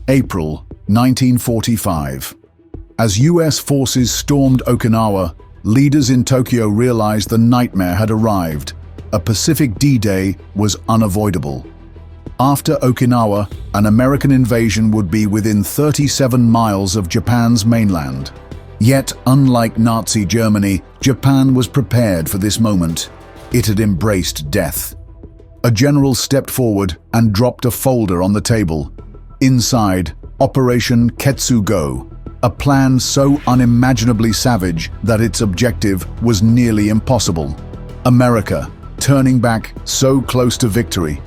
April 1945. As US forces stormed Okinawa, leaders in Tokyo realized the nightmare had arrived. A Pacific D-Day was unavoidable. After Okinawa, an American invasion would be within 37 miles of Japan's mainland. Yet, unlike Nazi Germany, Japan was prepared for this moment. It had embraced death. A general stepped forward and dropped a folder on the table. Inside, Operation Ketsu-Go, a plan so unimaginably savage that its objective was nearly impossible. America, turning back so close to victory.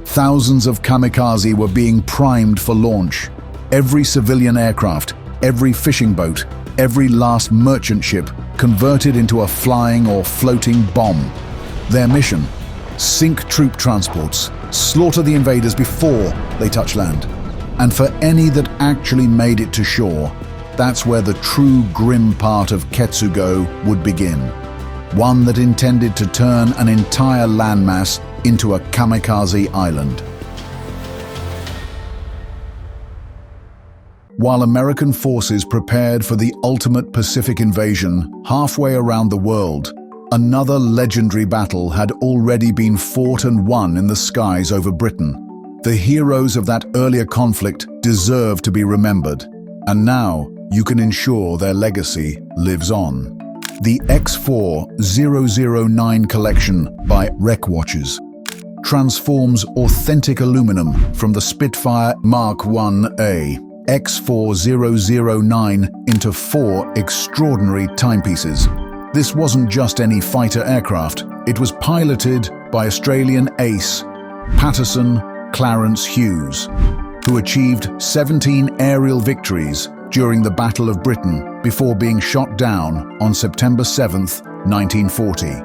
Thousands of kamikaze were being primed for launch. Every civilian aircraft, every fishing boat, every last merchant ship converted into a flying or floating bomb. Their mission: sink troop transports, slaughter the invaders before they touch land. And for any that actually made it to shore, that's where the true grim part of Ketsu-Go would begin. One that intended to turn an entire landmass into a kamikaze island. While American forces prepared for the ultimate Pacific invasion halfway around the world, another legendary battle had already been fought and won in the skies over Britain. The heroes of that earlier conflict deserve to be remembered, and now you can ensure their legacy lives on. The X4009 collection by Weaponizing transforms authentic aluminum from the Spitfire Mark 1A X4009 into 4 extraordinary timepieces. This wasn't just any fighter aircraft, it was piloted by Australian ace Patterson Clarence Hughes, who achieved 17 aerial victories during the Battle of Britain before being shot down on September 7, 1940.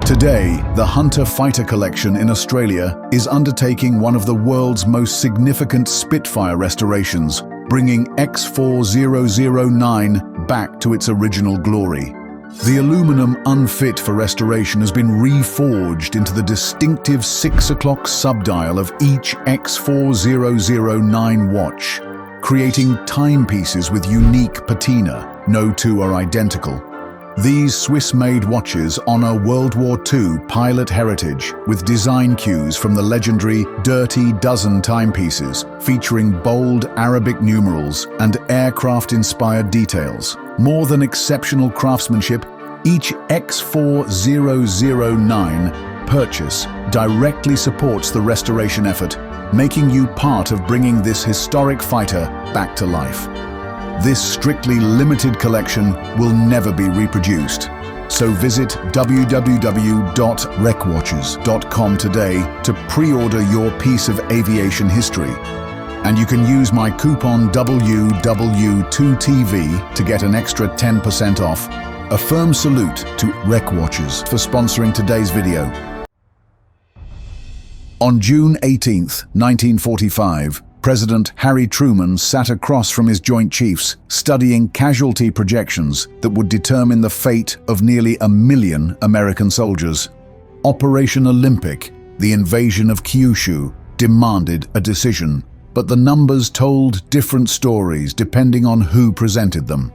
Today, the Hunter Fighter Collection in Australia is undertaking one of the world's most significant Spitfire restorations, bringing X4009 back to its original glory. The aluminum unfit for restoration has been reforged into the distinctive 6 o'clock subdial of each X4009 watch, creating timepieces with unique patina. No two are identical. These Swiss-made watches honor World War II pilot heritage with design cues from the legendary Dirty Dozen timepieces, featuring bold Arabic numerals and aircraft-inspired details. More than exceptional craftsmanship, each X4009 purchase directly supports the restoration effort, making you part of bringing this historic fighter back to life. This strictly limited collection will never be reproduced, so visit www.recwatches.com today to pre-order your piece of aviation history. And you can use my coupon WW2TV to get an extra 10% off. A firm salute to Recwatches for sponsoring today's video. On June 18, 1945, President Harry Truman sat across from his Joint Chiefs, studying casualty projections that would determine the fate of nearly 1 million American soldiers. Operation Olympic, the invasion of Kyushu, demanded a decision, but the numbers told different stories depending on who presented them.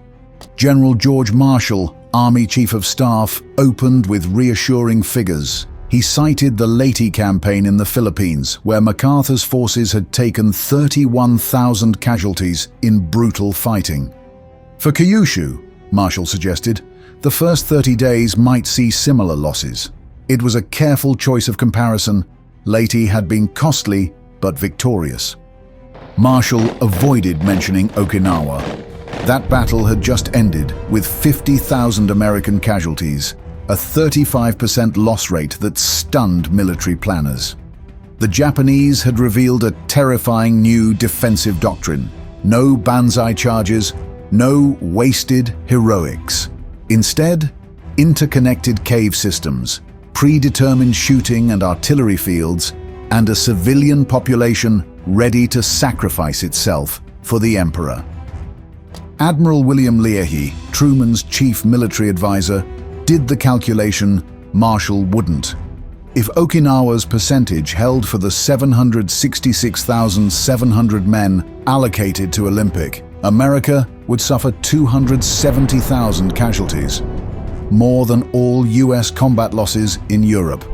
General George Marshall, Army Chief of Staff, opened with reassuring figures. He cited the Leyte campaign in the Philippines, where MacArthur's forces had taken 31,000 casualties in brutal fighting. For Kyushu, Marshall suggested, the first 30 days might see similar losses. It was a careful choice of comparison. Leyte had been costly, but victorious. Marshall avoided mentioning Okinawa. That battle had just ended with 50,000 American casualties, a 35% loss rate that stunned military planners. The Japanese had revealed a terrifying new defensive doctrine. No banzai charges, no wasted heroics. Instead, interconnected cave systems, predetermined shooting and artillery fields, and a civilian population ready to sacrifice itself for the emperor. Admiral William Leahy, Truman's chief military advisor, did the calculation Marshall wouldn't. If Okinawa's percentage held for the 766,700 men allocated to Olympic, America would suffer 270,000 casualties, more than all US combat losses in Europe.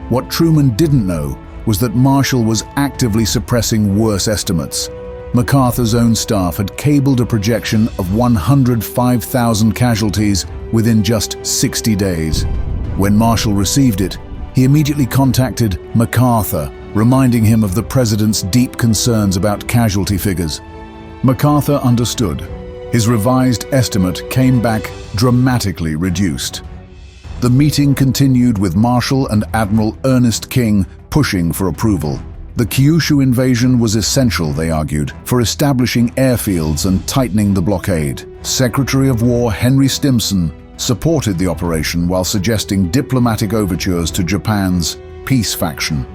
What Truman didn't know was that Marshall was actively suppressing worse estimates. MacArthur's own staff had cabled a projection of 105,000 casualties within just 60 days. When Marshall received it, he immediately contacted MacArthur, reminding him of the president's deep concerns about casualty figures. MacArthur understood. His revised estimate came back dramatically reduced. The meeting continued with Marshall and Admiral Ernest King pushing for approval. The Kyushu invasion was essential, they argued, for establishing airfields and tightening the blockade. Secretary of War Henry Stimson supported the operation while suggesting diplomatic overtures to Japan's peace faction.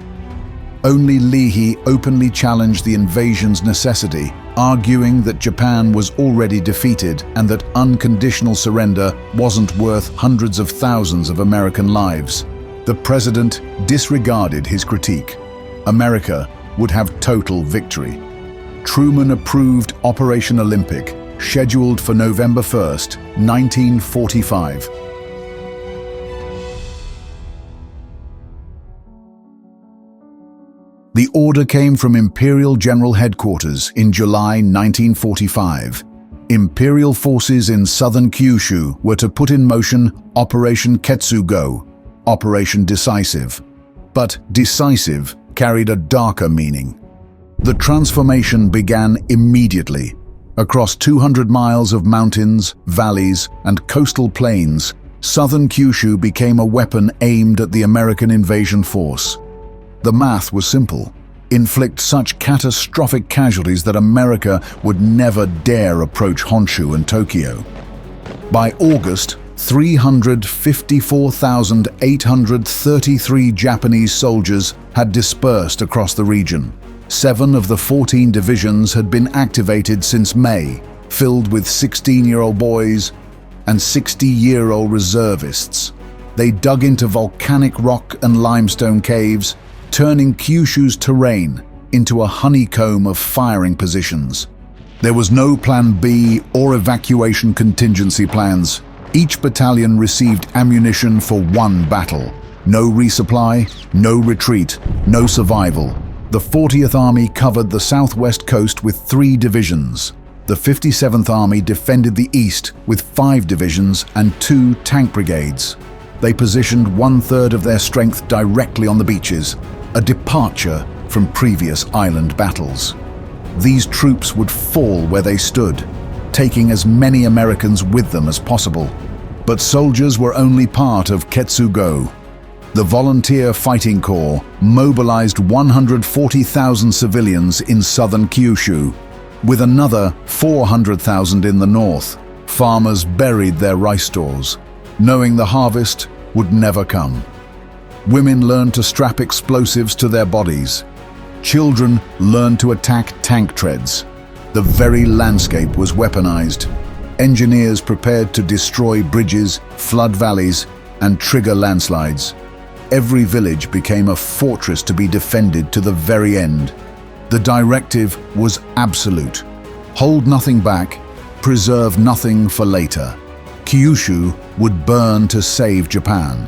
Only Leahy openly challenged the invasion's necessity, arguing that Japan was already defeated and that unconditional surrender wasn't worth hundreds of thousands of American lives. The president disregarded his critique. America would have total victory. Truman approved Operation Olympic, scheduled for November 1st, 1945. The order came from Imperial General Headquarters in July 1945. Imperial forces in southern Kyushu were to put in motion Operation Ketsu-Go, Operation Decisive. But decisive carried a darker meaning. The transformation began immediately. Across 200 miles of mountains, valleys, and coastal plains, southern Kyushu became a weapon aimed at the American invasion force. The math was simple. Inflict such catastrophic casualties that America would never dare approach Honshu and Tokyo. By August, 354,833 Japanese soldiers had dispersed across the region. 7 of the 14 divisions had been activated since May, filled with 16-year-old boys and 60-year-old reservists. They dug into volcanic rock and limestone caves, turning Kyushu's terrain into a honeycomb of firing positions. There was no Plan B or evacuation contingency plans. Each battalion received ammunition for one battle. No resupply, no retreat, no survival. The 40th Army covered the southwest coast with 3 divisions. The 57th Army defended the east with 5 divisions and 2 tank brigades. They positioned 1/3 of their strength directly on the beaches, a departure from previous island battles. These troops would fall where they stood, taking as many Americans with them as possible. But soldiers were only part of Ketsu-Go. The Volunteer Fighting Corps mobilized 140,000 civilians in southern Kyushu, with another 400,000 in the north. Farmers buried their rice stores, knowing the harvest would never come. Women learned to strap explosives to their bodies. Children learned to attack tank treads. The very landscape was weaponized. Engineers prepared to destroy bridges, flood valleys, and trigger landslides. Every village became a fortress to be defended to the very end. The directive was absolute. Hold nothing back, preserve nothing for later. Kyushu would burn to save Japan.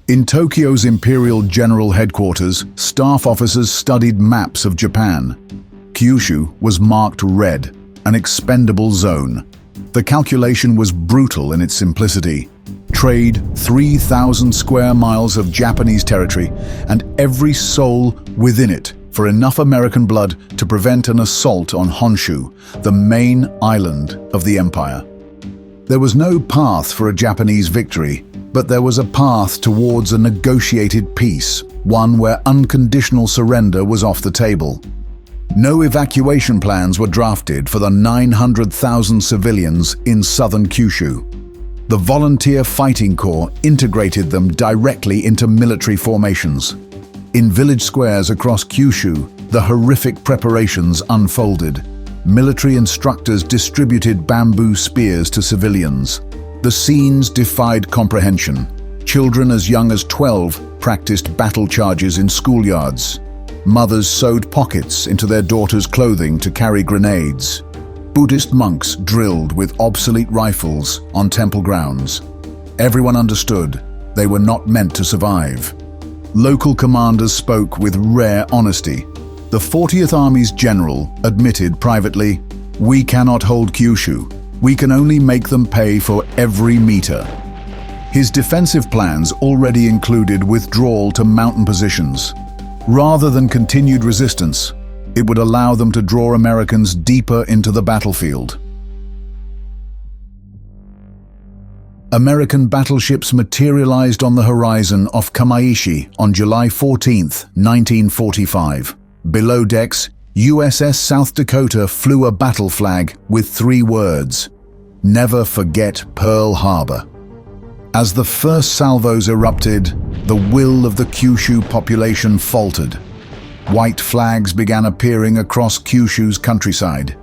In Tokyo's Imperial General Headquarters, staff officers studied maps of Japan. Kyushu was marked red, an expendable zone. The calculation was brutal in its simplicity. Trade 3,000 square miles of Japanese territory and every soul within it for enough American blood to prevent an assault on Honshu, the main island of the empire. There was no path for a Japanese victory, but there was a path towards a negotiated peace, one where unconditional surrender was off the table. No evacuation plans were drafted for the 900,000 civilians in southern Kyushu. The Volunteer Fighting Corps integrated them directly into military formations. In village squares across Kyushu, the horrific preparations unfolded. Military instructors distributed bamboo spears to civilians. The scenes defied comprehension. Children as young as 12 practiced battle charges in schoolyards. Mothers sewed pockets into their daughters' clothing to carry grenades. Buddhist monks drilled with obsolete rifles on temple grounds. Everyone understood they were not meant to survive. Local commanders spoke with rare honesty. The 40th Army's general admitted privately, "We cannot hold Kyushu. We can only make them pay for every meter." His defensive plans already included withdrawal to mountain positions. Rather than continued resistance, it would allow them to draw Americans deeper into the battlefield. American battleships materialized on the horizon off Kamaishi on July 14, 1945. Below decks, USS South Dakota flew a battle flag with 3 words: "Never forget Pearl Harbor." As the first salvos erupted, the will of the Kyushu population faltered. White flags began appearing across Kyushu's countryside.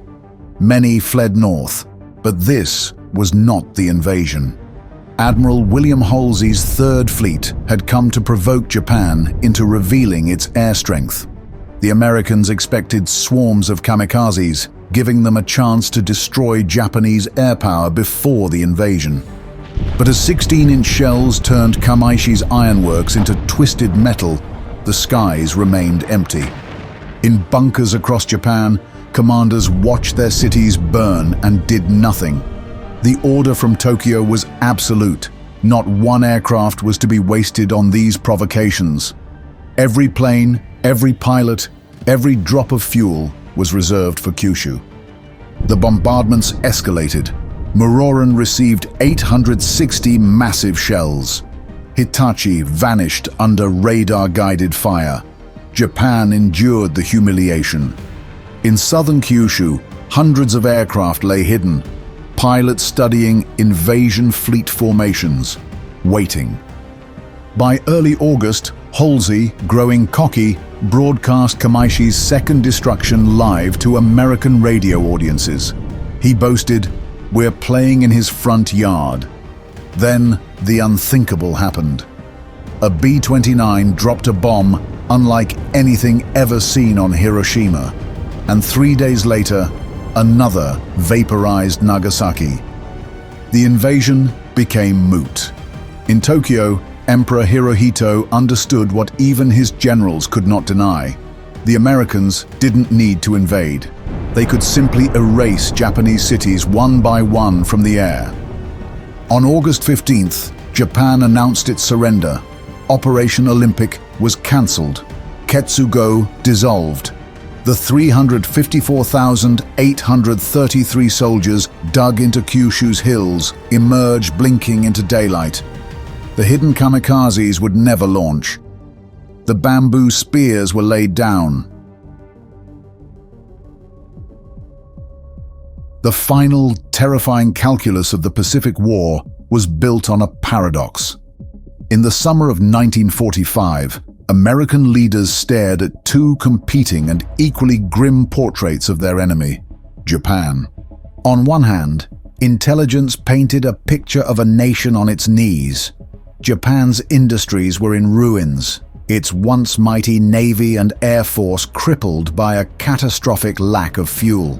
Many fled north, but this was not the invasion. Admiral William Halsey's Third Fleet had come to provoke Japan into revealing its air strength. The Americans expected swarms of kamikazes, giving them a chance to destroy Japanese air power before the invasion. But as 16-inch shells turned Kamaishi's ironworks into twisted metal, the skies remained empty. In bunkers across Japan, commanders watched their cities burn and did nothing. The order from Tokyo was absolute. Not one aircraft was to be wasted on these provocations. Every plane, every pilot, every drop of fuel was reserved for Kyushu. The bombardments escalated. Muroran received 860 massive shells. Hitachi vanished under radar-guided fire. Japan endured the humiliation. In southern Kyushu, hundreds of aircraft lay hidden, pilots studying invasion fleet formations, waiting. By early August, Halsey, growing cocky, broadcast Kamaishi's second destruction live to American radio audiences. He boasted, "We're playing in his front yard." Then the unthinkable happened. A B-29 dropped a bomb unlike anything ever seen on Hiroshima, and 3 days later, another vaporized Nagasaki. The invasion became moot. In Tokyo, Emperor Hirohito understood what even his generals could not deny. The Americans didn't need to invade. They could simply erase Japanese cities one by one from the air. On August 15th, Japan announced its surrender. Operation Olympic was cancelled. Ketsu-Go dissolved. The 354,833 soldiers dug into Kyushu's hills, emerged blinking into daylight. The hidden kamikazes would never launch. The bamboo spears were laid down. The final, terrifying calculus of the Pacific War was built on a paradox. In the summer of 1945, American leaders stared at 2 competing and equally grim portraits of their enemy, Japan. On one hand, intelligence painted a picture of a nation on its knees. Japan's industries were in ruins, its once mighty navy and air force crippled by a catastrophic lack of fuel.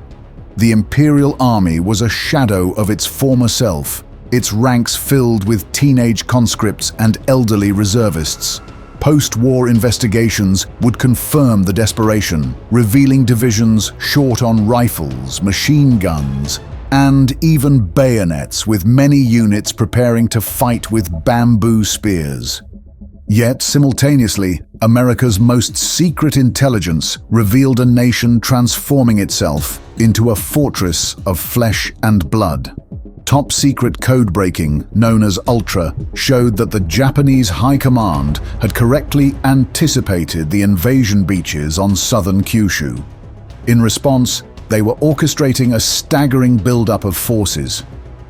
The Imperial Army was a shadow of its former self, its ranks filled with teenage conscripts and elderly reservists. Post-war investigations would confirm the desperation, revealing divisions short on rifles, machine guns, and even bayonets, with many units preparing to fight with bamboo spears. Yet, simultaneously, America's most secret intelligence revealed a nation transforming itself into a fortress of flesh and blood. Top-secret code-breaking, known as Ultra, showed that the Japanese High Command had correctly anticipated the invasion beaches on southern Kyushu. In response, they were orchestrating a staggering buildup of forces.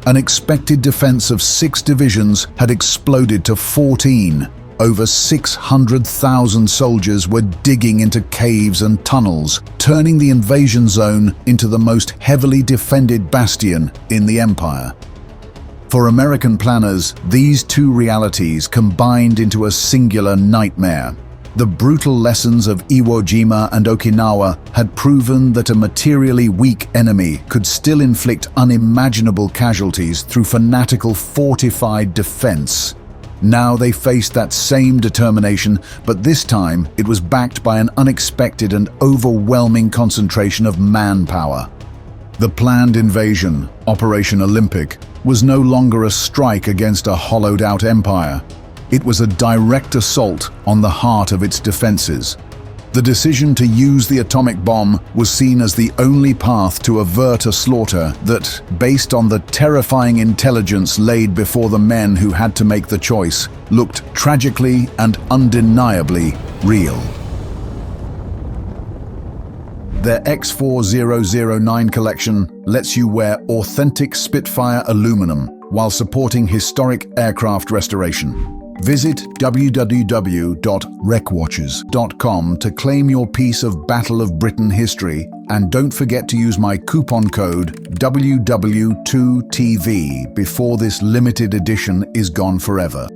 An expected defense of 6 divisions had exploded to 14. Over 600,000 soldiers were digging into caves and tunnels, turning the invasion zone into the most heavily defended bastion in the empire. For American planners, these two realities combined into a singular nightmare. The brutal lessons of Iwo Jima and Okinawa had proven that a materially weak enemy could still inflict unimaginable casualties through fanatical fortified defense. Now they faced that same determination, but this time it was backed by an unexpected and overwhelming concentration of manpower. The planned invasion, Operation Olympic, was no longer a strike against a hollowed-out empire. It was a direct assault on the heart of its defenses. The decision to use the atomic bomb was seen as the only path to avert a slaughter that, based on the terrifying intelligence laid before the men who had to make the choice, looked tragically and undeniably real. Their X4009 collection lets you wear authentic Spitfire aluminum while supporting historic aircraft restoration. Visit www.wreckwatches.com to claim your piece of Battle of Britain history, and don't forget to use my coupon code WW2TV before this limited edition is gone forever.